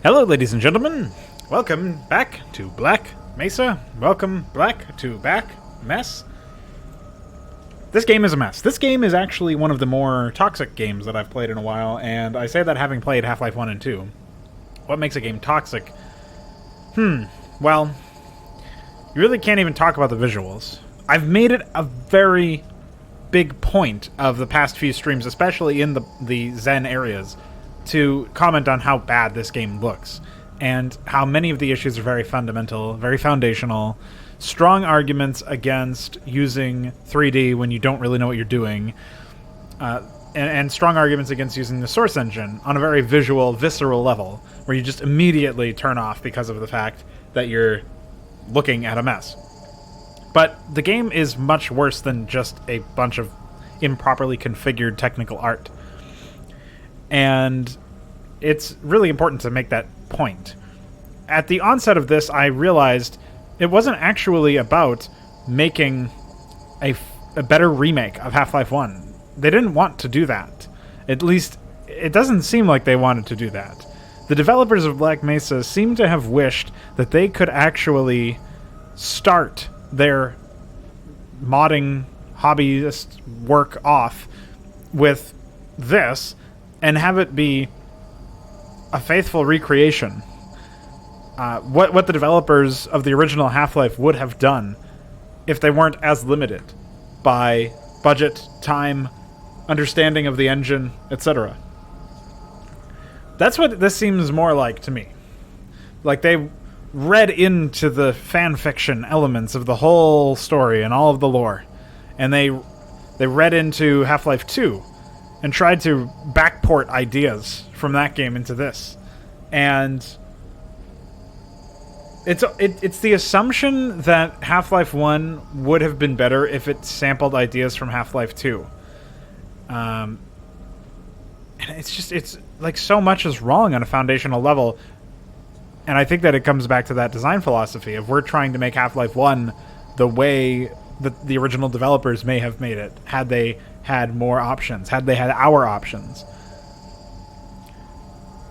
Hello, ladies and gentlemen. Welcome back to Black Mesa. Welcome back to Mess. This game is a mess. This game is actually one of the more toxic games that I've played in a while, and I say that having played Half-Life 1 and 2. What makes a game toxic? Well, you really can't even talk about the visuals. I've made it a very big point of the past few streams, especially in the Zen areas, to comment on how bad this game looks and how many of the issues are very fundamental, very foundational, strong arguments against using 3D when you don't really know what you're doing, and strong arguments against using the source engine on a very visual, visceral level, where you just immediately turn off because of the fact that you're looking at a mess. But the game is much worse than just a bunch of improperly configured technical art. And it's really important to make that point. At the onset of this, I realized it wasn't actually about making a better remake of Half-Life 1. They didn't want to do that. At least, it doesn't seem like they wanted to do that. The developers of Black Mesa seem to have wished that they could actually start their modding hobbyist work off with this and have it be a faithful recreation. What the developers of the original Half-Life would have done if they weren't as limited by budget, time, understanding of the engine, etc. That's what this seems more like to me. Like they read into the fan fiction elements of the whole story and all of the lore, and they read into Half-Life 2 and tried to backport ideas from that game into this. And it's the assumption that Half-Life 1 would have been better if it sampled ideas from Half-Life 2. And it's like so much is wrong on a foundational level. And I think that it comes back to that design philosophy of we're trying to make Half-Life 1 the way that the original developers may have made it, had they had more options, had they had our options.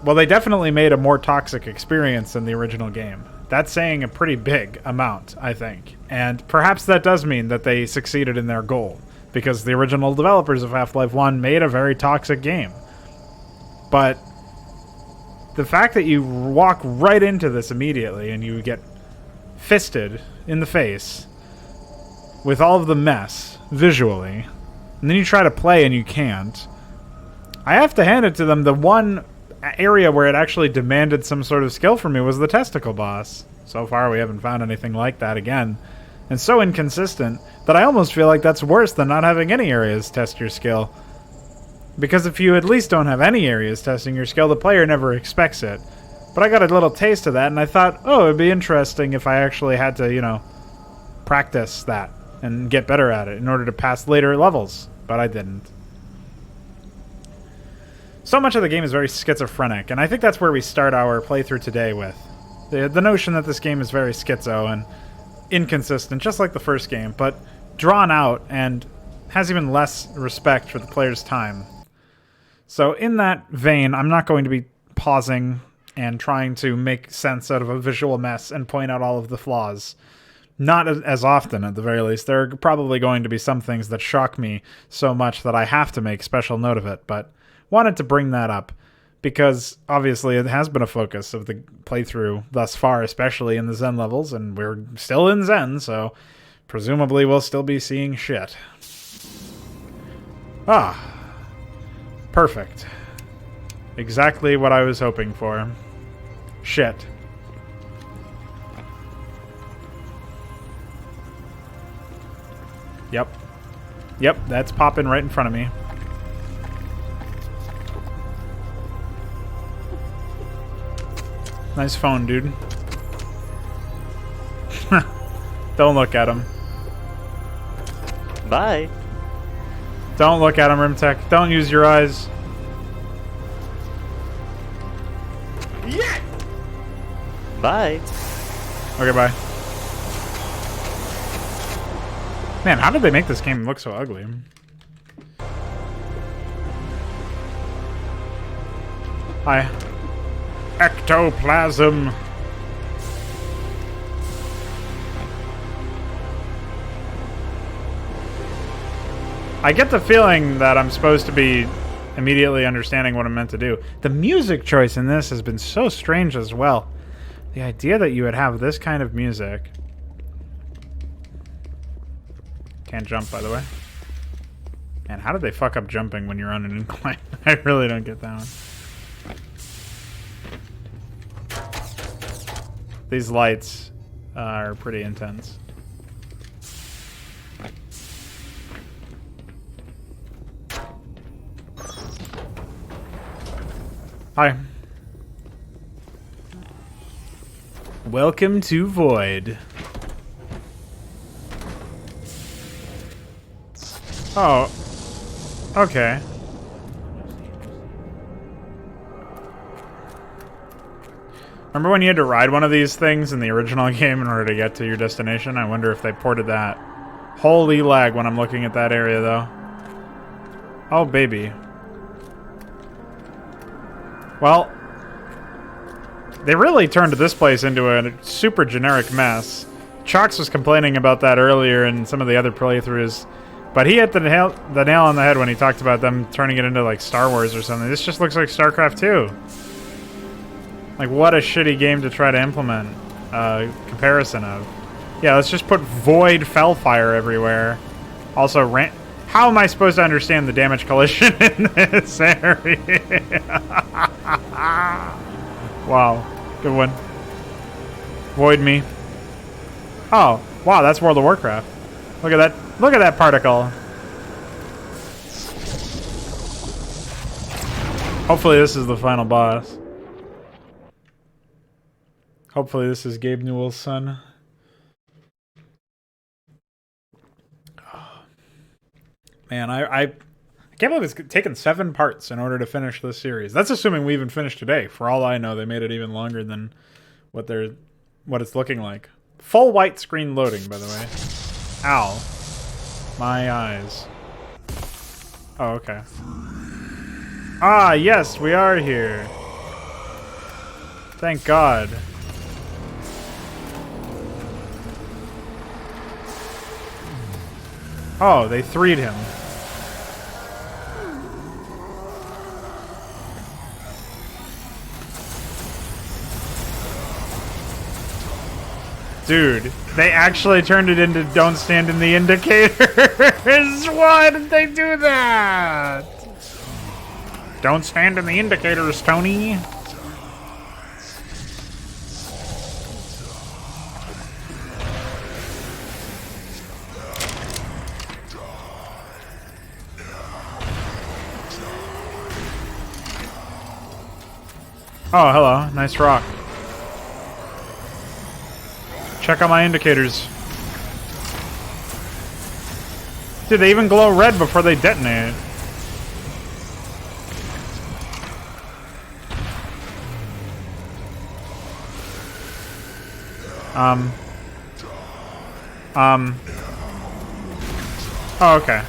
Well, they definitely made a more toxic experience than the original game. That's saying a pretty big amount, I think. And perhaps that does mean that they succeeded in their goal, because the original developers of Half-Life 1 made a very toxic game. But the fact that you walk right into this immediately and you get fisted in the face with all of the mess visually, and then you try to play and you can't, I have to hand it to them. The one area where it actually demanded some sort of skill from me was the testicle boss. So far we haven't found anything like that again. And so inconsistent that I almost feel like that's worse than not having any areas test your skill. Because if you at least don't have any areas testing your skill, the player never expects it. But I got a little taste of that, and I thought, oh, it'd be interesting if I actually had to, practice that and get better at it in order to pass later levels. But I didn't. So much of the game is very schizophrenic, and I think that's where we start our playthrough today with. The notion that this game is very schizo and inconsistent, just like the first game, but drawn out and has even less respect for the player's time. So in that vein, I'm not going to be pausing and trying to make sense out of a visual mess and point out all of the flaws. Not as often, at the very least. There are probably going to be some things that shock me so much that I have to make special note of it, but wanted to bring that up because obviously it has been a focus of the playthrough thus far, especially in the Zen levels, and we're still in Zen, so presumably we'll still be seeing shit. Ah. Perfect. Exactly what I was hoping for. Shit. Yep. Yep, that's popping right in front of me. Nice phone, dude. Don't look at him. Bye. Don't look at him, Rimtech. Don't use your eyes. Yeah. Bye. Okay, bye. Man, how did they make this game look so ugly? Hi. Ectoplasm. I get the feeling that I'm supposed to be immediately understanding what I'm meant to do. The music choice in this has been so strange as well. The idea that you would have this kind of music. Can't jump, by the way. Man, how did they fuck up jumping when you're on an incline? I really don't get that one. These lights are pretty intense. Hi. Welcome to Void. Oh. Okay. Remember when you had to ride one of these things in the original game in order to get to your destination? I wonder if they ported that. Holy lag when I'm looking at that area, though. Oh, baby. Well, they really turned this place into a super generic mess. Chalks was complaining about that earlier in some of the other playthroughs, but he hit the nail on the head when he talked about them turning it into like Star Wars or something. This just looks like StarCraft 2. Like, what a shitty game to try to implement a comparison of. Yeah, let's just put void fellfire everywhere. Also, how am I supposed to understand the damage collision in this area? Wow. Good one. Void me. Oh, wow, that's World of Warcraft. Look at that. Look at that particle. Hopefully this is the final boss. Hopefully this is Gabe Newell's son. Man, I can't believe it's taken 7 parts in order to finish this series. That's assuming we even finished today. For all I know, they made it even longer than what it's looking like. Full white screen loading, by the way. Ow. My eyes. Oh, okay. Ah, yes, we are here. Thank God. Oh, they 3'd him. Dude, they actually turned it into don't stand in the indicators. Why did they do that? Don't stand in the indicators, Tony. Oh, hello. Nice rock. Check out my indicators. Dude, they even glow red before they detonate. Oh, okay.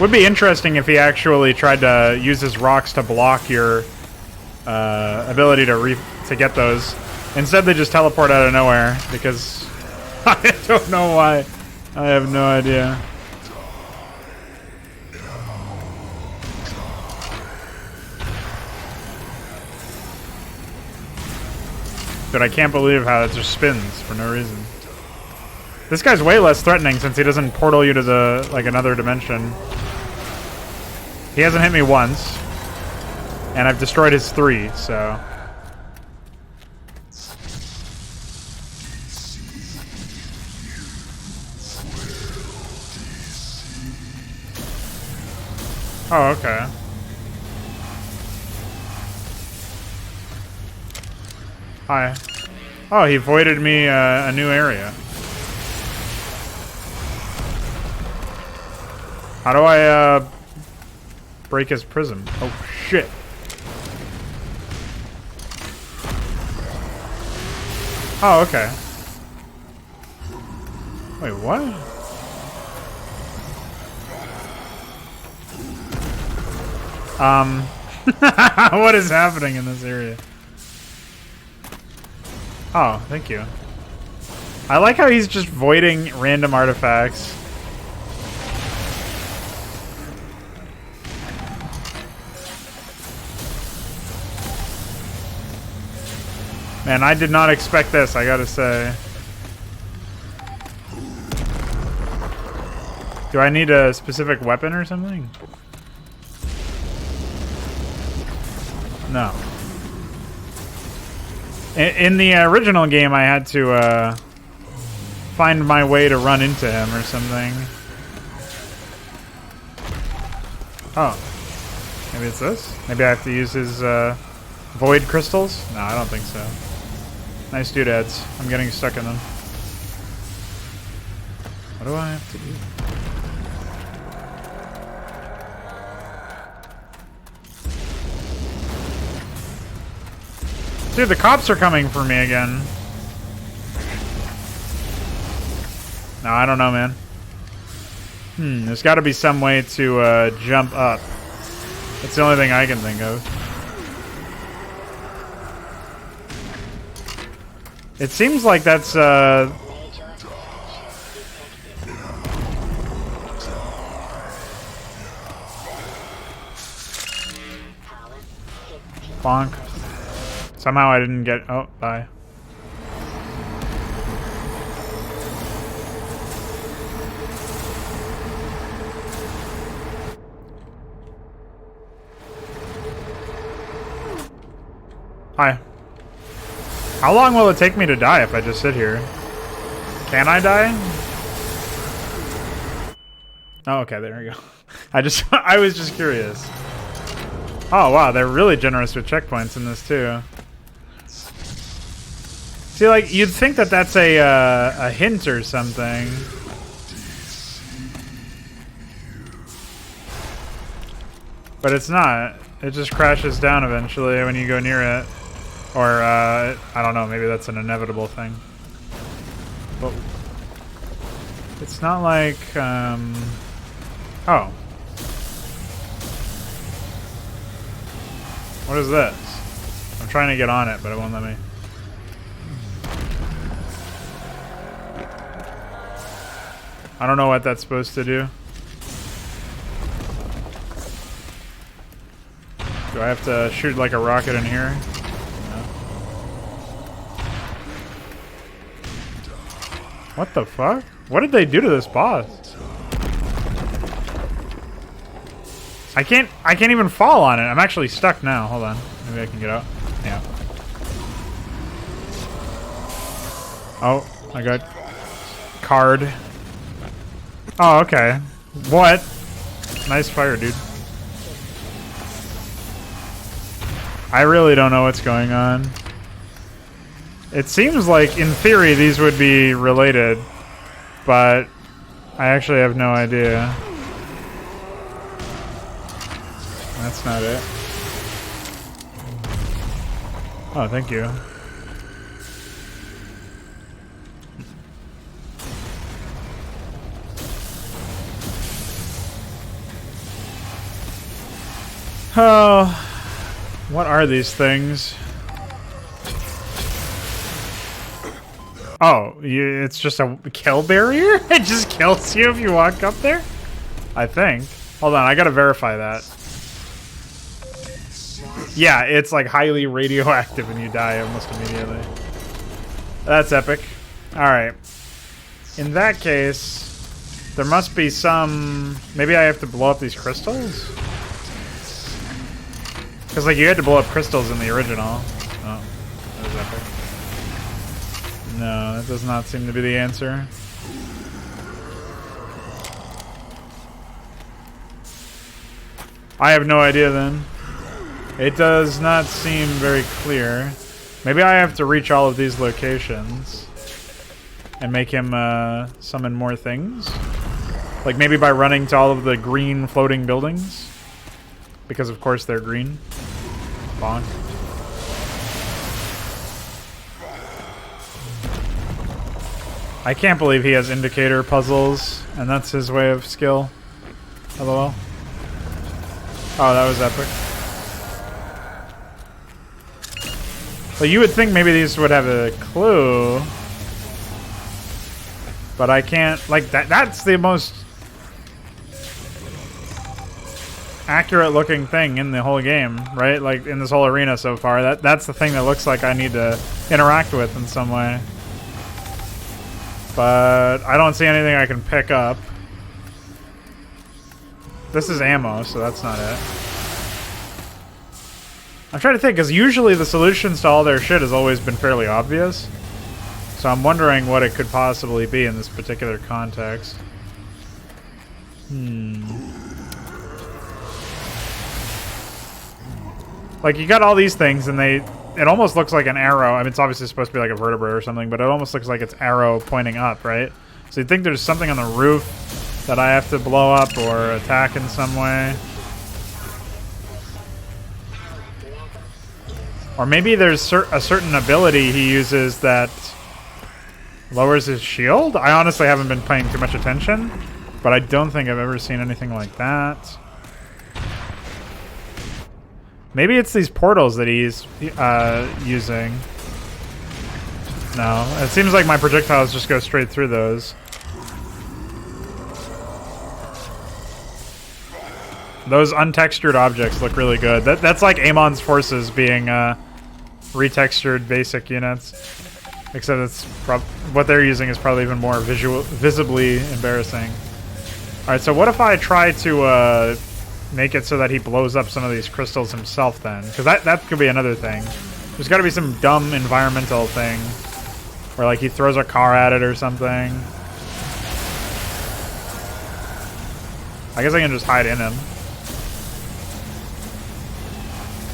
Would be interesting if he actually tried to use his rocks to block your ability to get those. Instead, they just teleport out of nowhere because I don't know why. I have no idea. But I can't believe how it just spins for no reason. This guy's way less threatening since he doesn't portal you to the another dimension. He hasn't hit me once, and I've destroyed his 3, so. Oh, okay. Hi. Oh, he voided me a new area. How do I break his prism? Oh shit. Oh, okay. Wait, what? What is happening in this area? Oh, thank you. I like how he's just voiding random artifacts. Man, I did not expect this, I gotta say. Do I need a specific weapon or something? No. In the original game, I had to find my way to run into him or something. Oh. Maybe it's this? Maybe I have to use his void crystals? No, I don't think so. Nice doodads. I'm getting stuck in them. What do I have to do? Dude, the cops are coming for me again. No, I don't know, man. There's got to be some way to jump up. That's the only thing I can think of. It seems like that's bonk. Somehow I didn't get... Oh, bye. Hi. How long will it take me to die if I just sit here? Can I die? Oh, okay, there we go. I was just curious. Oh, wow, they're really generous with checkpoints in this, too. See, like, you'd think that that's a hint or something. But it's not. It just crashes down eventually when you go near it. Or, I don't know, maybe that's an inevitable thing. But it's not like, oh. What is this? I'm trying to get on it, but it won't let me. I don't know what that's supposed to do. Do I have to shoot like a rocket in here? No. What the fuck? What did they do to this boss? I can't even fall on it. I'm actually stuck now. Hold on. Maybe I can get out. Yeah. Oh, I got card. Oh, okay. What? Nice fire, dude. I really don't know what's going on. It seems like, in theory, these would be related, but I actually have no idea. That's not it. Oh, thank you. Oh, what are these things? Oh, it's just a kill barrier? It just kills you if you walk up there? I think. Hold on, I gotta verify that. Yeah, it's like highly radioactive and you die almost immediately. That's epic. Alright. In that case, there must be some... Maybe I have to blow up these crystals? Because, like, you had to blow up crystals in the original. Oh, that was epic. No, that does not seem to be the answer. I have no idea then. It does not seem very clear. Maybe I have to reach all of these locations and make him summon more things. Like maybe by running to all of the green floating buildings. Because of course they're green. Bonk. I can't believe he has indicator puzzles, and that's his way of skill. LOL. Oh, that was epic. Well, you would think maybe these would have a clue, but I can't. Like that's the most accurate looking thing in the whole game, right? Like in this whole arena so far. That's the thing that looks like I need to interact with in some way. But I don't see anything I can pick up. This is ammo, so that's not it. I'm trying to think, because usually the solutions to all their shit has always been fairly obvious. So I'm wondering what it could possibly be in this particular context. Like, you got all these things, and it almost looks like an arrow. I mean, it's obviously supposed to be like a vertebrae or something, but it almost looks like it's arrow pointing up, right? So you'd think there's something on the roof that I have to blow up or attack in some way. Or maybe there's a certain ability he uses that lowers his shield? I honestly haven't been paying too much attention, but I don't think I've ever seen anything like that. Maybe it's these portals that he's using. No, it seems like my projectiles just go straight through those. Those untextured objects look really good. That's like Amon's forces being retextured basic units. Except it's what they're using is probably even more visibly embarrassing. Alright, so what if I try to make it so that he blows up some of these crystals himself then? Because that could be another thing. There's got to be some dumb environmental thing. Where like he throws a car at it or something. I guess I can just hide in him.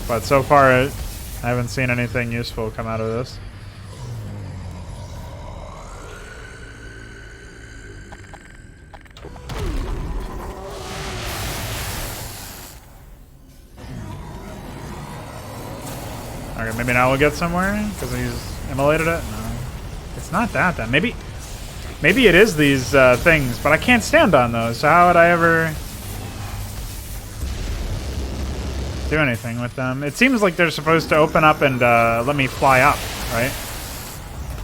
But so far, I haven't seen anything useful come out of this. Okay, maybe now we'll get somewhere because he's immolated it. No, it's not that. Then maybe it is these things, but I can't stand on those. So how would I ever do anything with them? It seems like they're supposed to open up and let me fly up, right?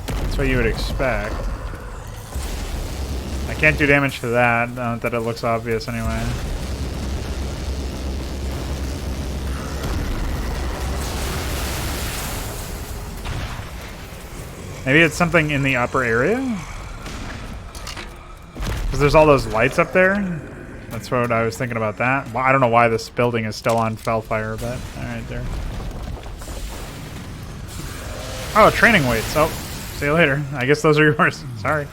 That's what you would expect. I can't do damage to that. That it looks obvious anyway. Maybe it's something in the upper area? Because there's all those lights up there. That's what I was thinking about that. Well, I don't know why this building is still on Fellfire, but alright there. Oh, training weights. Oh, see you later. I guess those are yours. Sorry.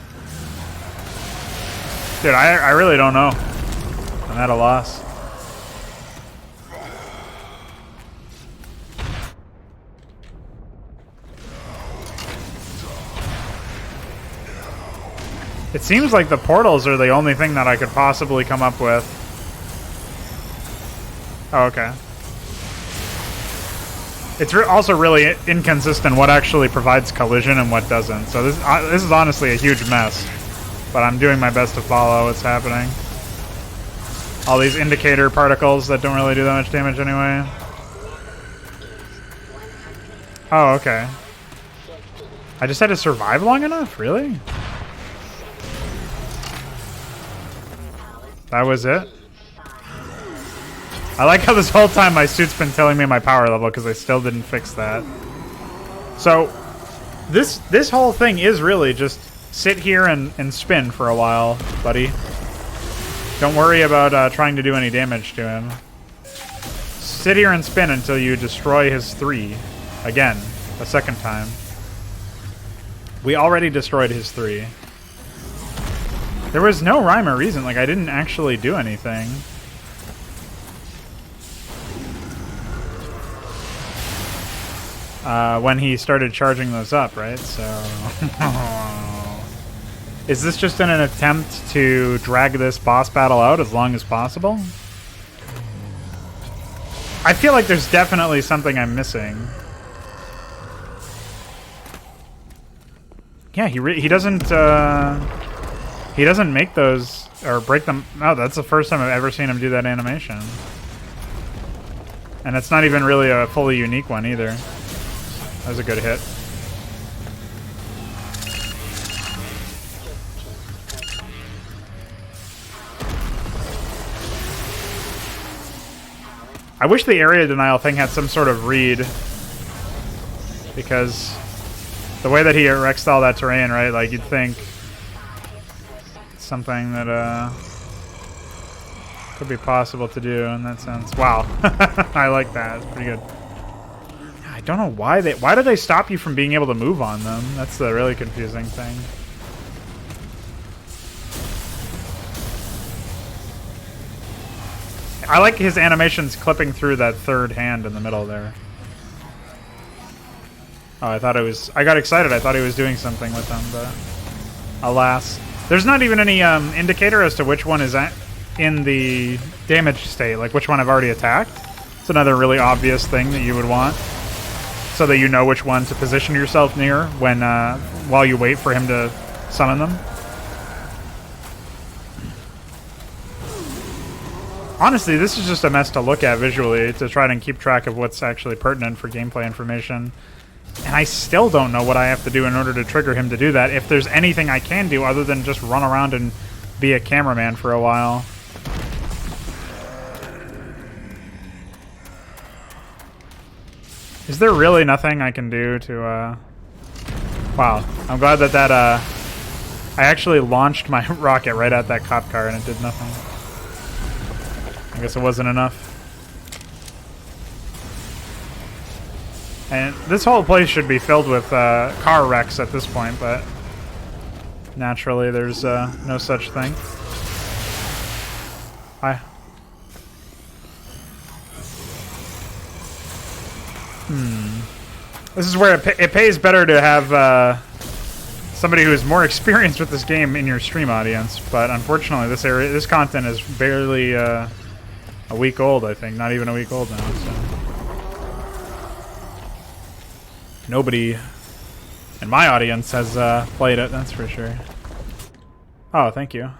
Dude, I really don't know. I'm at a loss. It seems like the portals are the only thing that I could possibly come up with. Oh, okay. It's also really inconsistent what actually provides collision and what doesn't. So this is honestly a huge mess. But I'm doing my best to follow what's happening. All these indicator particles that don't really do that much damage anyway. Oh, okay. I just had to survive long enough? Really? That was it? I like how this whole time my suit's been telling me my power level because I still didn't fix that. So, this whole thing is really just sit here and spin for a while, buddy. Don't worry about trying to do any damage to him. Sit here and spin until you destroy his 3. Again, a second time. We already destroyed his 3. There was no rhyme or reason, like I didn't actually do anything. When he started charging those up, right? So... Is this just in an attempt to drag this boss battle out as long as possible? I feel like there's definitely something I'm missing. Yeah, he doesn't make those or break them. No, that's the first time I've ever seen him do that animation. And it's not even really a fully unique one either. That was a good hit. I wish the area denial thing had some sort of read, because the way that he erects all that terrain, right? Like, you'd think it's something that could be possible to do in that sense. Wow. I like that. It's pretty good. I don't know why do they stop you from being able to move on them? That's the really confusing thing. I like his animations clipping through that third hand in the middle there. Oh, I got excited. I thought he was doing something with them, but alas. There's not even any indicator as to which one is in the damaged state, like which one I've already attacked. It's another really obvious thing that you would want, so that you know which one to position yourself near when while you wait for him to summon them. Honestly, this is just a mess to look at visually to try and keep track of what's actually pertinent for gameplay information. And I still don't know what I have to do in order to trigger him to do that, if there's anything I can do other than just run around and be a cameraman for a while. Is there really nothing I can do to, Wow, I'm glad that I actually launched my rocket right at that cop car and it did nothing. I guess it wasn't enough. And this whole place should be filled with car wrecks at this point, but naturally there's no such thing. Hi. This is where it pays better to have somebody who is more experienced with this game in your stream audience, but unfortunately this content is barely a week old, I think. Not even a week old now, so. Nobody in my audience has played it, that's for sure. Oh, thank you.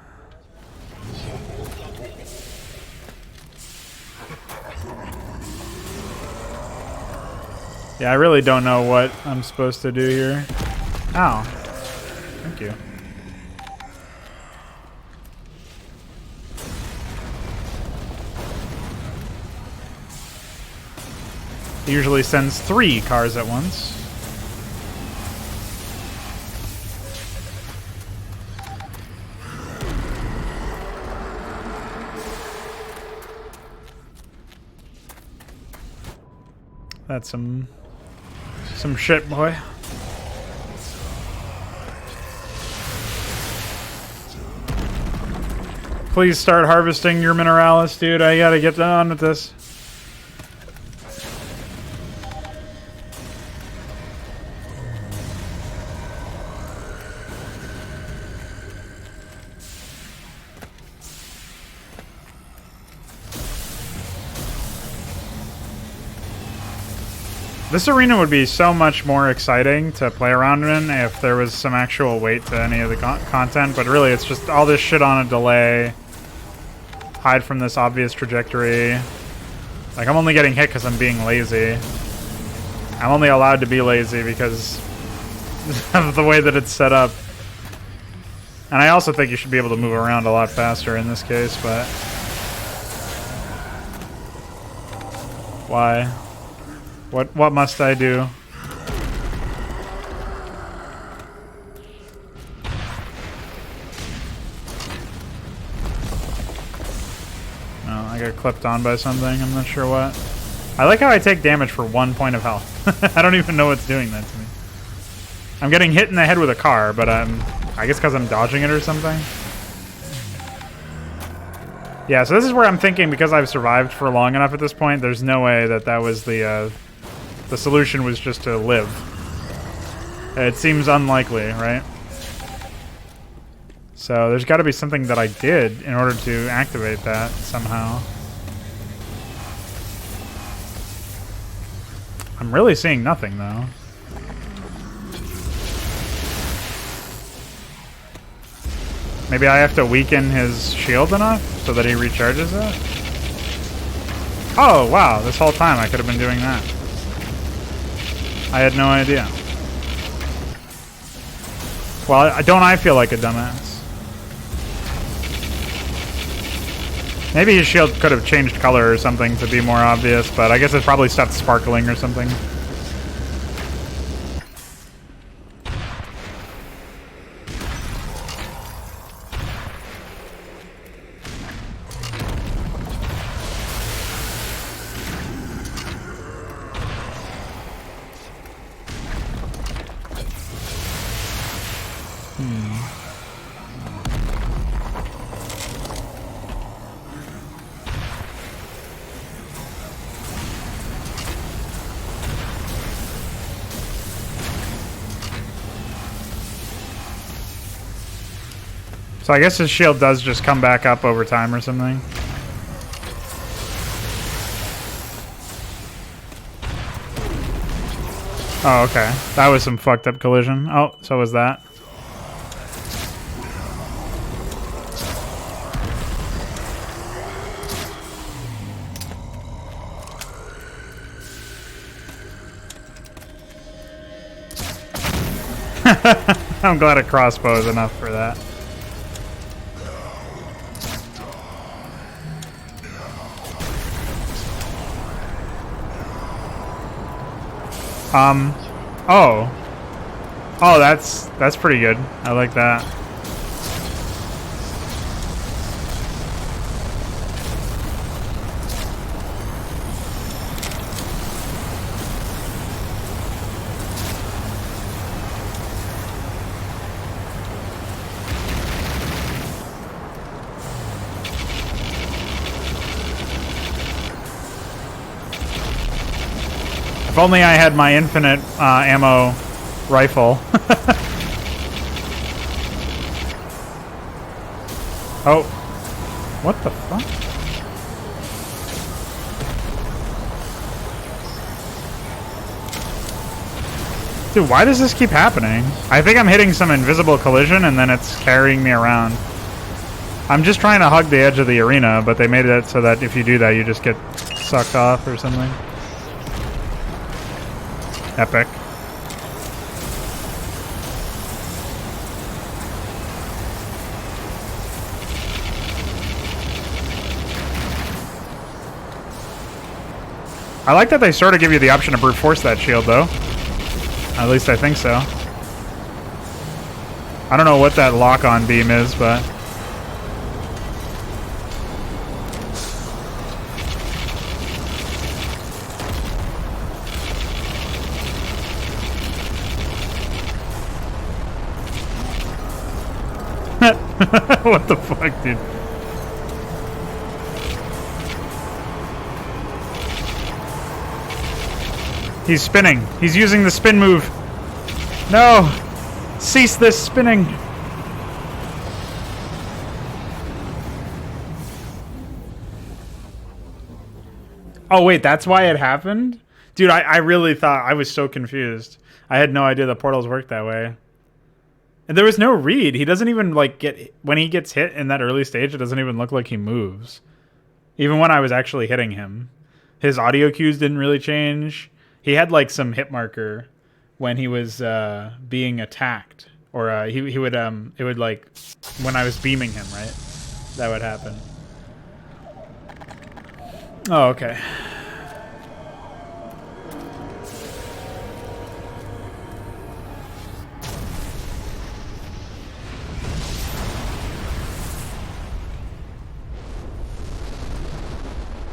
Yeah, I really don't know what I'm supposed to do here. Ow. Thank you. It usually sends 3 cars at once. That's some shit, boy. Please start harvesting your mineralis, dude. I gotta get on with this. This arena would be so much more exciting to play around in if there was some actual weight to any of the content, but really it's just all this shit on a delay. Hide from this obvious trajectory. Like, I'm only getting hit because I'm being lazy. I'm only allowed to be lazy because of the way that it's set up. And I also think you should be able to move around a lot faster in this case, but... Why? What must I do? Oh, I got clipped on by something. I'm not sure what. I like how I take damage for 1 point of health. I don't even know what's doing that to me. I'm getting hit in the head with a car, but I guess because I'm dodging it or something. Yeah, so this is where I'm thinking, because I've survived for long enough at this point, there's no way that that was the solution was just to live. It seems unlikely, right? So there's got to be something that I did in order to activate that somehow. I'm really seeing nothing, though. Maybe I have to weaken his shield enough so that he recharges it? Oh, wow. This whole time I could have been doing that. I had no idea. Well, don't I feel like a dumbass? Maybe his shield could have changed color or something to be more obvious, but I guess it probably stopped sparkling or something. So I guess his shield does just come back up over time or something. Oh, okay. That was some fucked up collision. Oh, so was that. I'm glad a crossbow is enough for that. Oh. Oh, that's pretty good. I like that. If only I had my infinite ammo rifle. Oh. What the fuck? Dude, why does this keep happening? I think I'm hitting some invisible collision and then it's carrying me around. I'm just trying to hug the edge of the arena, but they made it so that if you do that, you just get sucked off or something. Epic. I like that they sort of give you the option to brute force that shield, though. At least I think so. I don't know what that lock-on beam is, but... What the fuck, dude? He's spinning. He's using the spin move. No! Cease this spinning! Oh wait, that's why it happened? Dude, I really thought... I was so confused. I had no idea the portals worked that way. And there was no read. He doesn't even, like, get... When he gets hit in that early stage, it doesn't even look like he moves. Even when I was actually hitting him. His audio cues didn't really change. He had, like, some hit marker when he was being attacked. Or he would... It would, like... When I was beaming him, right? That would happen. Oh, okay.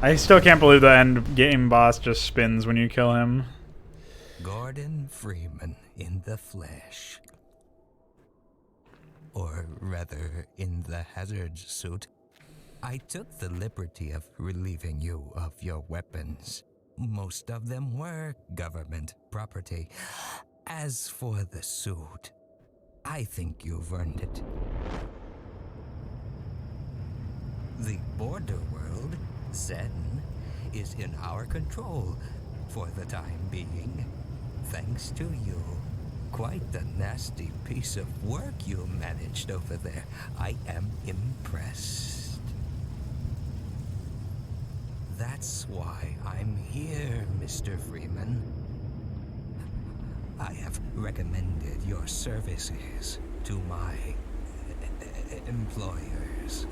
I still can't believe the end game boss just spins when you kill him. Gordon Freeman in the flesh. Or rather, in the hazard suit. I took the liberty of relieving you of your weapons. Most of them were government property. As for the suit, I think you've earned it. The border world, Zen, is in our control for the time being, thanks to you. Quite the nasty piece of work you managed over there. I am impressed. That's why I'm here, Mr. Freeman. I have recommended your services to my employers,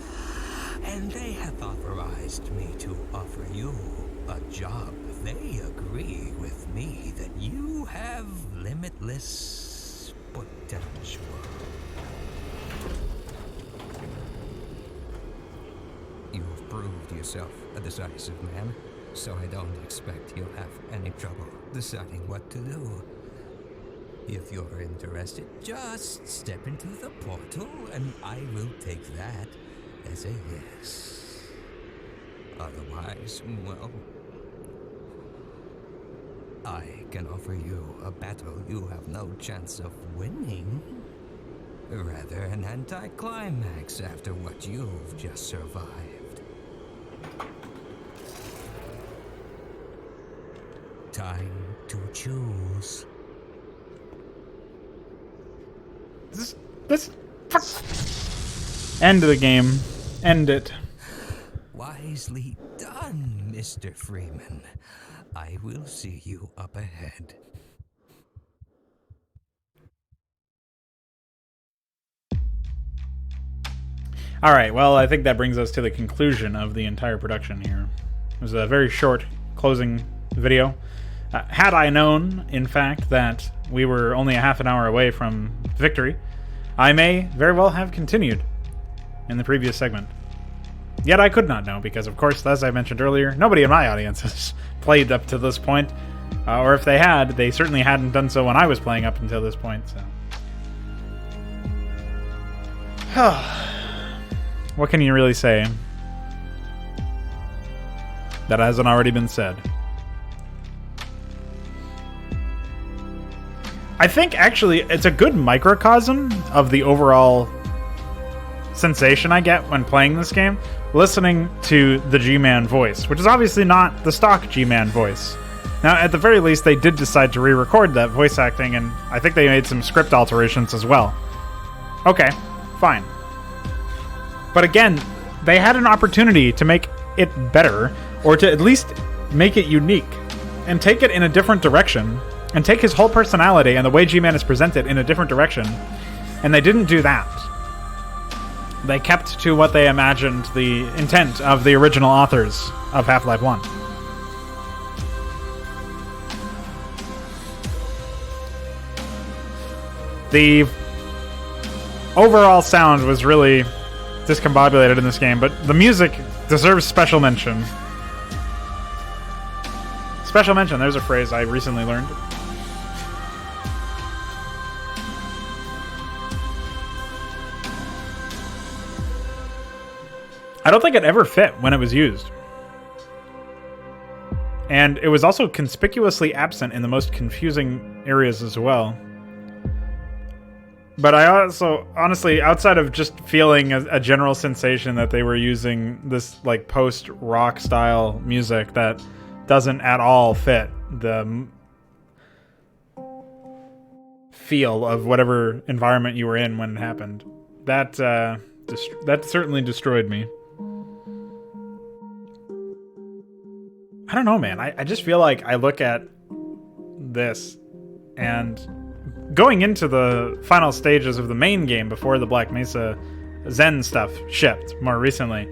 and they have authorized me to offer you a job. They agree with me that you have limitless potential. You've proved yourself a decisive man, so I don't expect you'll have any trouble deciding what to do. If you're interested, just step into the portal and I will take that as a yes. Otherwise, well, I can offer you a battle you have no chance of winning. Rather an anticlimax after what you've just survived. Time to choose. This end the game. End it. Wisely done, Mr. Freeman. I will see you up ahead. All right, well, I think that brings us to the conclusion of the entire production here. It was a very short closing video. Had I known, in fact, that we were only a half an hour away from victory, I may very well have continued in the previous segment. Yet I could not know, because of course, as I mentioned earlier, nobody in my audience has played up to this point. Or if they had, they certainly hadn't done so when I was playing up until this point, so... What can you really say that hasn't already been said? I think, actually, it's a good microcosm of the overall sensation I get when playing this game, listening to the G-Man voice, which is obviously not the stock G-Man voice. Now, at the very least, they did decide to re-record that voice acting, and I think they made some script alterations as well. Okay, fine. But again, they had an opportunity to make it better, or to at least make it unique, and take it in a different direction, and take his whole personality and the way G-Man is presented in a different direction, and they didn't do that. They kept to what they imagined the intent of the original authors of Half-Life 1. The overall sound was really discombobulated in this game, but the music deserves special mention. Special mention, there's a phrase I recently learned. I don't think it ever fit when it was used. And it was also conspicuously absent in the most confusing areas as well. But I also, honestly, outside of just feeling a general sensation that they were using this like post-rock style music that doesn't at all fit the feel of whatever environment you were in when it happened, that certainly destroyed me. I don't know, man. I just feel like I look at this and... going into the final stages of the main game before the Black Mesa Zen stuff shipped more recently,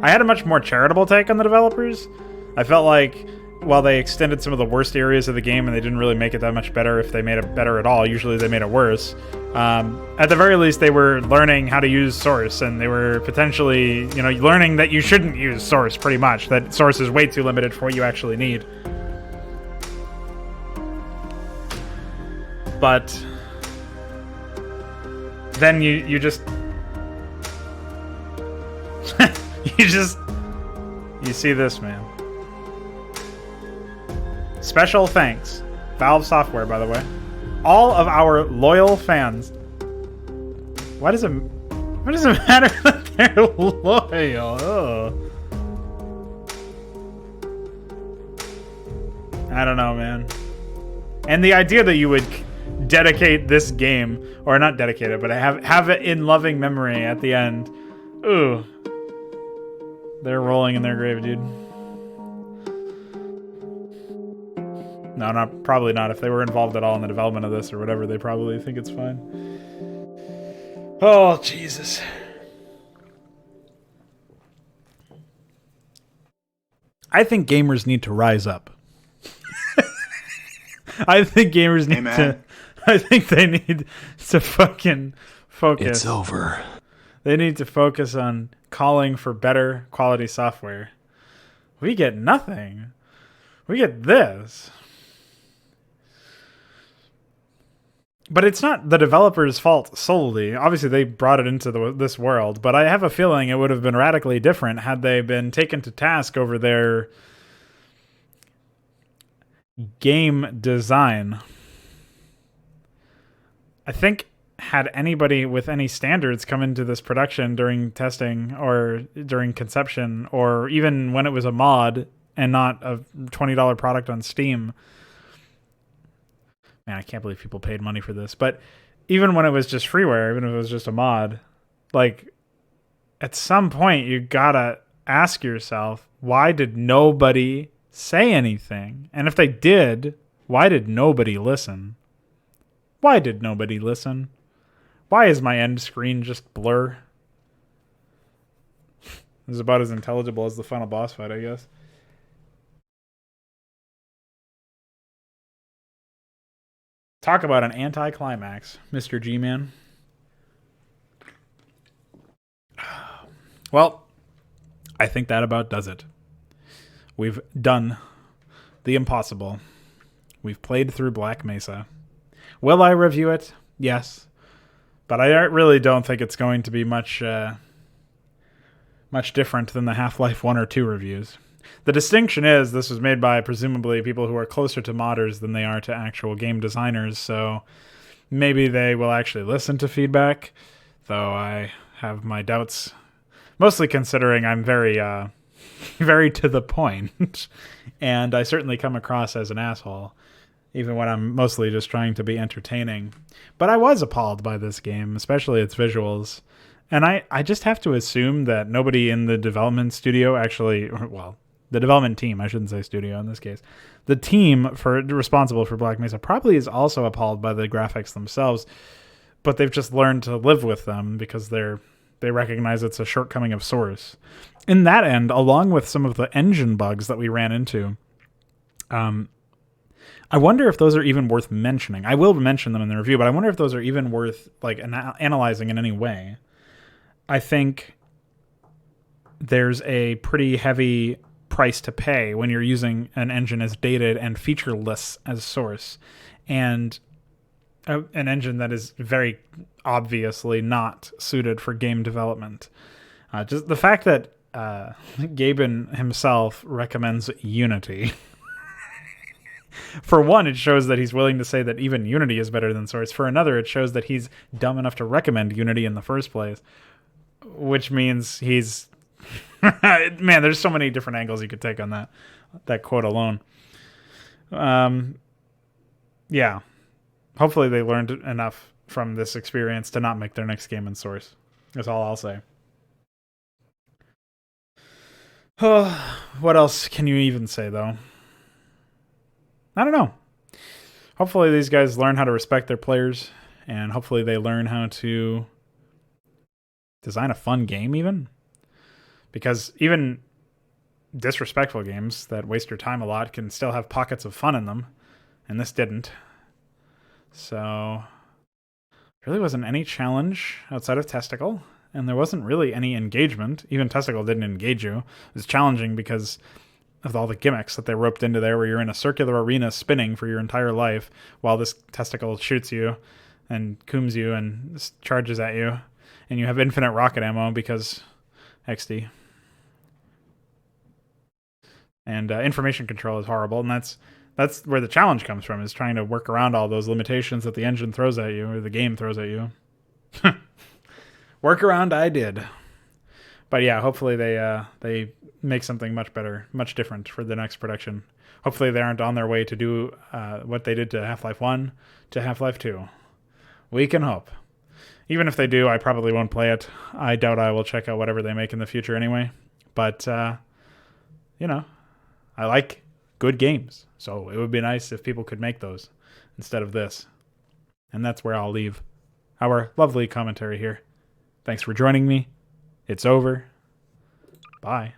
I had a much more charitable take on the developers. I felt like while they extended some of the worst areas of the game and they didn't really make it that much better, if they made it better at all, usually they made it worse. At the very least, they were learning how to use Source, and they were potentially, learning that you shouldn't use Source, pretty much. That Source is way too limited for what you actually need. But then you just you see this, man. Special thanks, Valve Software, by the way. All of our loyal fans. What does it matter that they're loyal? Oh. I don't know, man. And the idea that you would dedicate this game, or not dedicate it, but have it in loving memory at the end. Ooh. They're rolling in their grave, dude. No, probably not. If they were involved at all in the development of this or whatever, they probably think it's fine. Oh, Jesus. I think gamers need to rise up. I think gamers need to... I think they need to fucking focus. It's over. They need to focus on calling for better quality software. We get nothing. We get this. But it's not the developer's fault solely. Obviously, they brought it into this world, but I have a feeling it would have been radically different had they been taken to task over their game design. I think had anybody with any standards come into this production during testing or during conception, or even when it was a mod and not a $20 product on Steam... Man, I can't believe people paid money for this. But even when it was just freeware, even if it was just a mod, like, at some point you gotta ask yourself, why did nobody say anything? And if they did, why did nobody listen? Why did nobody listen? Why is my end screen just blur? This is about as intelligible as the final boss fight, I guess. Talk about an anticlimax, Mr. G-Man. Well, I think that about does it. We've done the impossible. We've played through Black Mesa. Will I review it? Yes. But I really don't think it's going to be much different than the Half-Life 1 or 2 reviews. The distinction is this was made by presumably people who are closer to modders than they are to actual game designers, so maybe they will actually listen to feedback, though I have my doubts, mostly considering I'm very very to the point, and I certainly come across as an asshole, even when I'm mostly just trying to be entertaining. But I was appalled by this game, especially its visuals, and I just have to assume that nobody in the development studio actually, well, the development team, I shouldn't say studio in this case, the team responsible for Black Mesa probably is also appalled by the graphics themselves, but they've just learned to live with them because they recognize it's a shortcoming of Source. In that end, along with some of the engine bugs that we ran into, I wonder if those are even worth mentioning. I will mention them in the review, but I wonder if those are even worth like analyzing in any way. I think there's a pretty heavy price to pay when you're using an engine as dated and featureless as Source, and an engine that is very obviously not suited for game development. Just the fact that Gaben himself recommends Unity. For one, it shows that he's willing to say that even Unity is better than Source. For another, it shows that he's dumb enough to recommend Unity in the first place, which means he's... Man, there's so many different angles you could take on that quote alone. Yeah. Hopefully they learned enough from this experience to not make their next game in Source. That's all I'll say. What else can you even say, though? I don't know. Hopefully these guys learn how to respect their players, and hopefully they learn how to design a fun game even. Because even disrespectful games that waste your time a lot can still have pockets of fun in them, and this didn't. So, there really wasn't any challenge outside of Testicle, and there wasn't really any engagement. Even Testicle didn't engage you. It was challenging because of all the gimmicks that they roped into there, where you're in a circular arena spinning for your entire life while this Testicle shoots you and cooms you and charges at you, and you have infinite rocket ammo because XD. And information control is horrible, and that's where the challenge comes from, is trying to work around all those limitations that the engine throws at you, or the game throws at you. Workaround I did. But yeah, hopefully they make something much better, much different for the next production. Hopefully they aren't on their way to do what they did to Half-Life 1 to Half-Life 2. We can hope. Even if they do, I probably won't play it. I doubt I will check out whatever they make in the future anyway. But, you know, I like good games. So it would be nice if people could make those instead of this. And that's where I'll leave our lovely commentary here. Thanks for joining me. It's over. Bye.